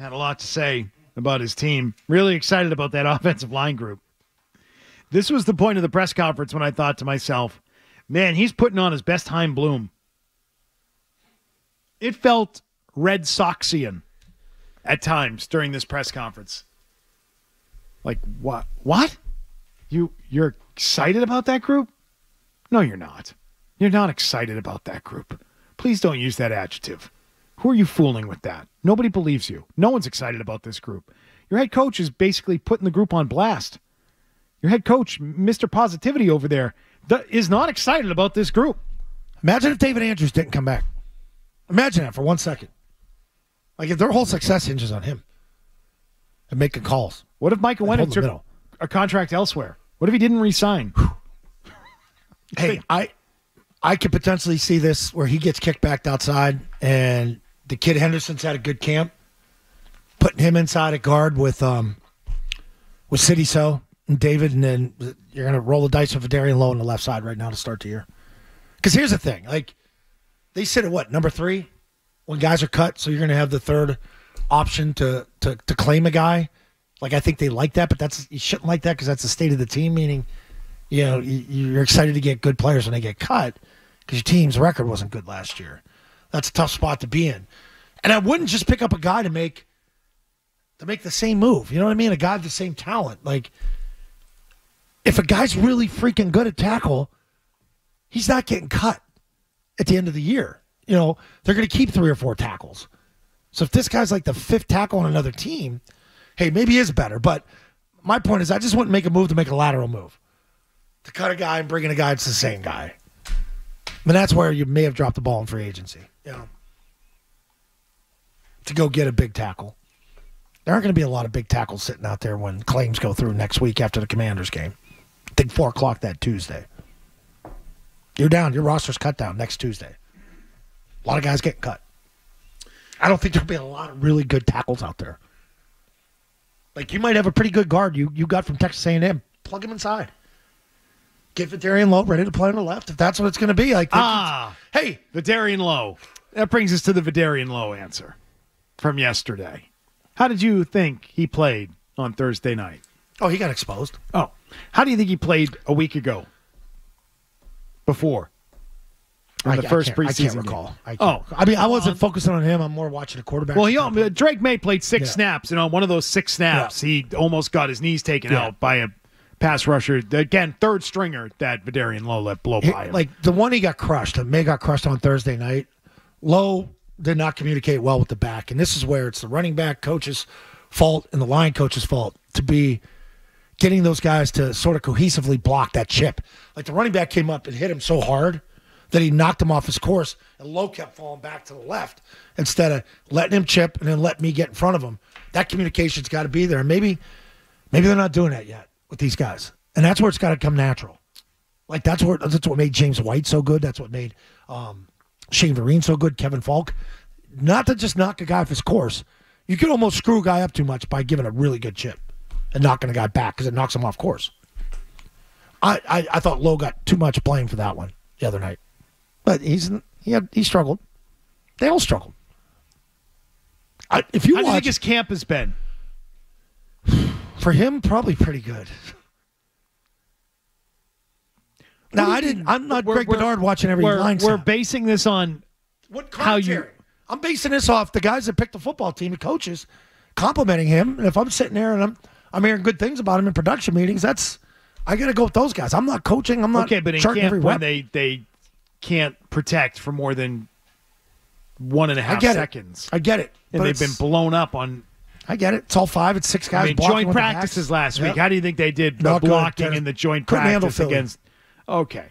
had a lot to say about his team. Really excited about that offensive line group. This was the point of the press conference when I thought to myself, man, he's putting on his best Chaim Bloom. It felt Red Soxian at times during this press conference. Like, what? What? You're excited about that group? No, you're not. You're not excited about that group. Please don't use that adjective. Who are you fooling with that? Nobody believes you. No one's excited about this group. Your head coach is basically putting the group on blast. Your head coach, Mr. Positivity over there, is not excited about this group. Imagine if David Andrews didn't come back. Imagine that for 1 second. Like if their whole success hinges on him and making calls. What if Micah went and took a contract elsewhere? What if he didn't re-sign? Hey, I could potentially see this where he gets kicked back outside and the kid Henderson's had a good camp. Putting him inside at guard with City So and David, and then you're going to roll the dice with Darian Lowe on the left side right now to start the year. Because here's the thing. Like, they sit at what, number 3 when guys are cut, so you're going to have the third option to claim a guy. Like, I think they like that, but you shouldn't like that because that's the state of the team, meaning, you know, you're excited to get good players when they get cut because your team's record wasn't good last year. That's a tough spot to be in. And I wouldn't just pick up a guy to make the same move. You know what I mean? A guy with the same talent. Like, if a guy's really freaking good at tackle, he's not getting cut at the end of the year. You know, they're going to keep 3 or 4 tackles. So if this guy's like the 5th tackle on another team, hey, maybe he is better. But my point is I just wouldn't make a move to make a lateral move. To cut a guy and bring in a guy that's the same guy. And that's where you may have dropped the ball in free agency. You know, to go get a big tackle. There aren't going to be a lot of big tackles sitting out there when claims go through next week after the Commanders game. I think 4 o'clock that Tuesday. You're down. Your roster's cut down next Tuesday. A lot of guys getting cut. I don't think there'll be a lot of really good tackles out there. Like, you might have a pretty good guard you got from Texas A&M. Plug him inside. Get Vidarian Lowe ready to play on the left if that's what it's going to be. Hey, Vidarian Lowe. That brings us to the Vidarian Lowe answer from yesterday. How did you think he played on Thursday night? Oh, he got exposed. Oh, how do you think he played a week ago? Before? The first preseason I can't recall. I mean, I wasn't focusing on him. I'm more watching the quarterback. Well, Drake May played 6 snaps, and on one of those 6 snaps, he almost got his knees taken out by a pass rusher. Again, third stringer that Vidarian Lowe let blow by him. Like the one he got crushed, May got crushed on Thursday night. Lowe did not communicate well with the back, and this is where it's the running back coach's fault and the line coach's fault to be getting those guys to sort of cohesively block that chip. Like the running back came up and hit him so hard that he knocked him off his course, and Lowe kept falling back to the left instead of letting him chip and then let me get in front of him. That communication's got to be there. Maybe they're not doing that yet with these guys, and that's where it's got to come natural. Like that's what made James White so good. That's what made Shane Vereen so good. Kevin Falk, not to just knock a guy off his course. You can almost screw a guy up too much by giving a really good chip and knocking a guy back because it knocks him off course. I thought Lowe got too much blame for that one the other night. But he struggled. They all struggled. How do you think his camp has been? For him, probably pretty good. Now, I'm not Greg Bedard watching every line. We're basing this on what commentary? I'm basing this off the guys that picked the football team, the coaches, complimenting him. And if I'm sitting there and I'm hearing good things about him in production meetings, I got to go with those guys. I'm not coaching. I'm not but in charting camp every when rep. they can't protect for more than 1.5 seconds. I get it. And they've been blown up on. I get it. It's all 5. It's 6 guys. Joint practices last week. How do you think they did blocking in the joint practice against? Okay.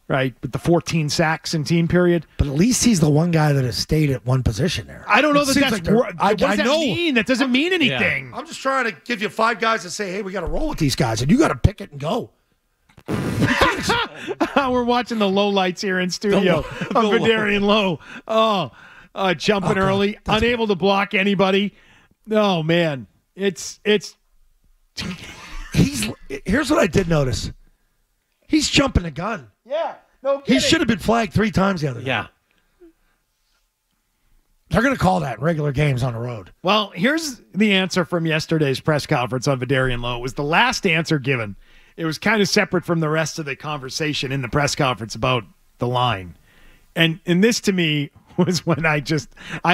Right, with the 14 sacks in team period. But at least he's the one guy that has stayed at one position there. I don't know that that's what does that mean? That doesn't mean anything. Yeah. I'm just trying to give you 5 guys that say, hey, we got to roll with these guys, and you got to pick it and go. We're watching the low lights here in studio of Vidarian Lowe. Jumping early, unable to block anybody. Oh, man. Here's what I did notice. He's jumping the gun. Yeah, no kidding. He should have been flagged 3 times the other day. Yeah. They're going to call that in regular games on the road. Well, here's the answer from yesterday's press conference on Vidarian Lowe. It was the last answer given. It was kind of separate from the rest of the conversation in the press conference about the line. And this to me was when I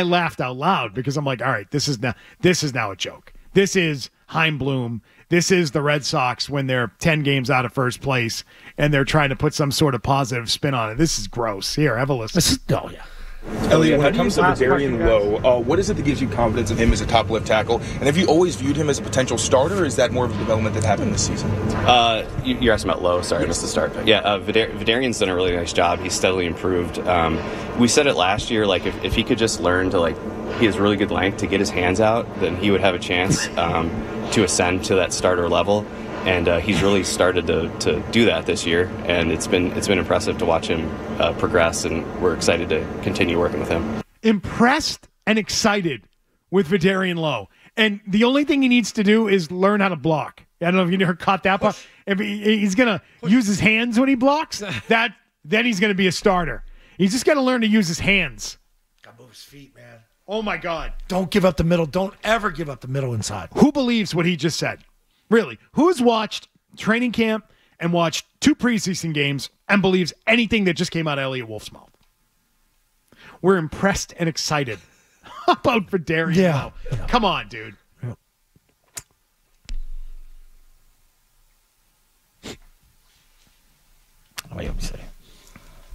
laughed out loud because I'm like, all right, this is now a joke. This is Chaim Bloom. This is the Red Sox when they're 10 games out of first place and they're trying to put some sort of positive spin on it. This is gross. Here, have a listen. Oh, yeah. Eliot, when it comes to Vidarian Lowe, what is it that gives you confidence in him as a top left tackle? And have you always viewed him as a potential starter, or is that more of a development that happened this season? You're asking about Lowe. Sorry, I missed the start. Yeah, Vidarian's done a really nice job. He's steadily improved. We said it last year, like if he could just learn to he has really good length to get his hands out, then he would have a chance to ascend to that starter level. And he's really started to do that this year, and it's been impressive to watch him progress, and we're excited to continue working with him. Impressed and excited with Vidarian Lowe, and the only thing he needs to do is learn how to block. I don't know if you never caught that part. If he's gonna use his hands when he blocks, then he's gonna be a starter. He's just gotta learn to use his hands. Gotta move his feet, man. Oh my God! Don't give up the middle. Don't ever give up the middle inside. Who believes what he just said? Really, who's watched training camp and watched 2 preseason games and believes anything that just came out of Eliot Wolf's mouth? We're impressed and excited about Vidarian Lowe. Yeah. Come on, dude. Yeah. What do you want me to say?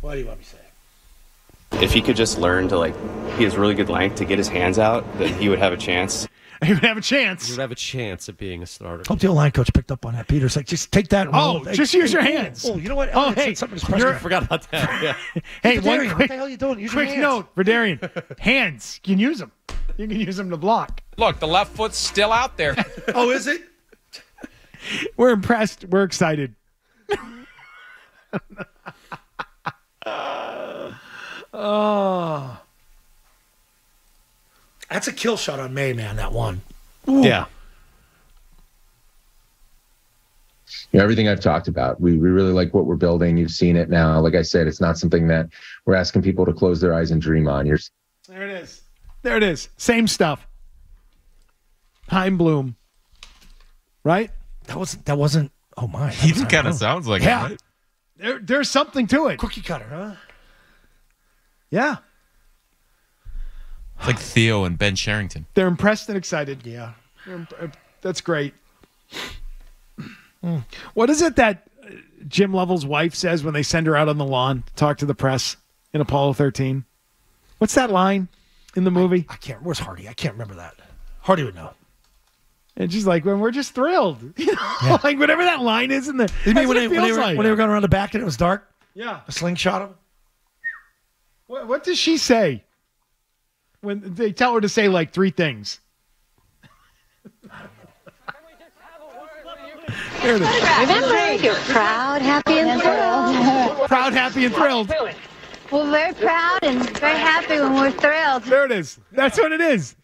What do you want me to say? If he could just learn to he has really good length to get his hands out, then he would have a chance. He would have a chance. He would have a chance at being a starter. Hope the line coach picked up on that. Peter's like, just take that. Just use your hands. Oh, you know what? Oh, hey, I forgot about that. Yeah. Hey, Vidarian, one quick, what the hell are you doing? Use quick your hands. note, Vidarian. Hands. You can use them. You can use them to block. Look, the left foot's still out there. Oh, is it? We're impressed. We're excited. Oh. That's a kill shot on May, man, that one. Ooh. Yeah. Everything I've talked about, we really like what we're building. You've seen it now. Like I said, it's not something that we're asking people to close their eyes and dream on. There it is. There it is. Same stuff. Chaim Bloom. Right? That wasn't. Oh my! He even kind of sounds like yeah. it. Right? There's something to it. Cookie cutter, huh? Yeah. It's like Theo and Ben Sherrington. They're impressed and excited. Yeah. That's great. What is it that Jim Lovell's wife says when they send her out on the lawn to talk to the press in Apollo 13? What's that line in the movie? I can't. Where's Hardy? I can't remember that. Hardy would know. And she's like, "When we're just thrilled." You know? Yeah. Like whatever that line is in the. You mean when they were going around the back and it was dark? Yeah. A slingshot him? What does she say? When they tell her to say like 3 things. There it is. Remember, you're proud, happy, and thrilled. Proud, happy, and thrilled. We're very proud and very happy when we're thrilled. There it is. That's what it is.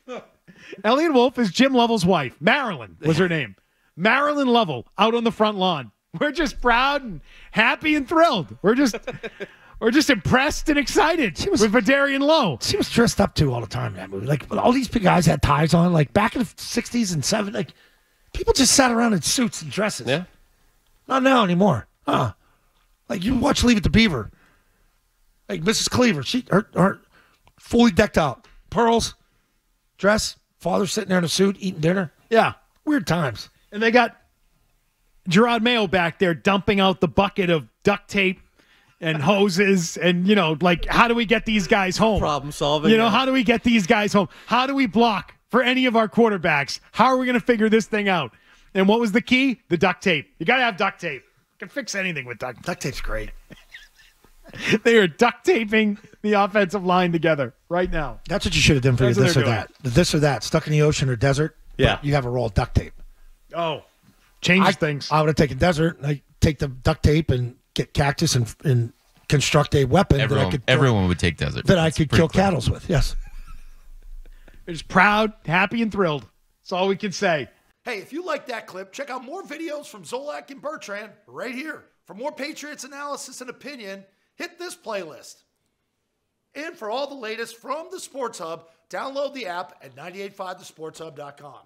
Eliot Wolf is Jim Lovell's wife. Marilyn was her name. Marilyn Lovell out on the front lawn. We're just proud and happy and thrilled. We're just impressed and excited with Vidarian Lowe. She was dressed up too all the time in that movie. Like all these big guys had ties on. Like back in the 60s and 70s, like people just sat around in suits and dresses. Yeah. Not now anymore. Like you watch Leave It to Beaver. Like Mrs. Cleaver, her fully decked out. Pearls, dress, father sitting there in a suit eating dinner. Yeah. Weird times. And they got Gerard Mayo back there dumping out the bucket of duct tape and hoses and, like, how do we get these guys home? Problem solving. How do we get these guys home? How do we block for any of our quarterbacks? How are we going to figure this thing out? And what was the key? The duct tape. You got to have duct tape. You can fix anything with duct tape. Duct tape's great. They are duct taping the offensive line together right now. That's what you should have done for your this or that. This or that. Stuck in the ocean or desert. Yeah. You have a roll of duct tape. Oh, changes things. I would have taken desert. I take the duct tape and get cactus and construct a weapon Everyone would take desert. That I could kill cattle with. Yes. They're just proud, happy, and thrilled. That's all we can say. Hey, if you like that clip, check out more videos from Zolak and Bertrand right here. For more Patriots analysis and opinion, hit this playlist. And for all the latest from the Sports Hub, Download the app at 985thesportshub.com.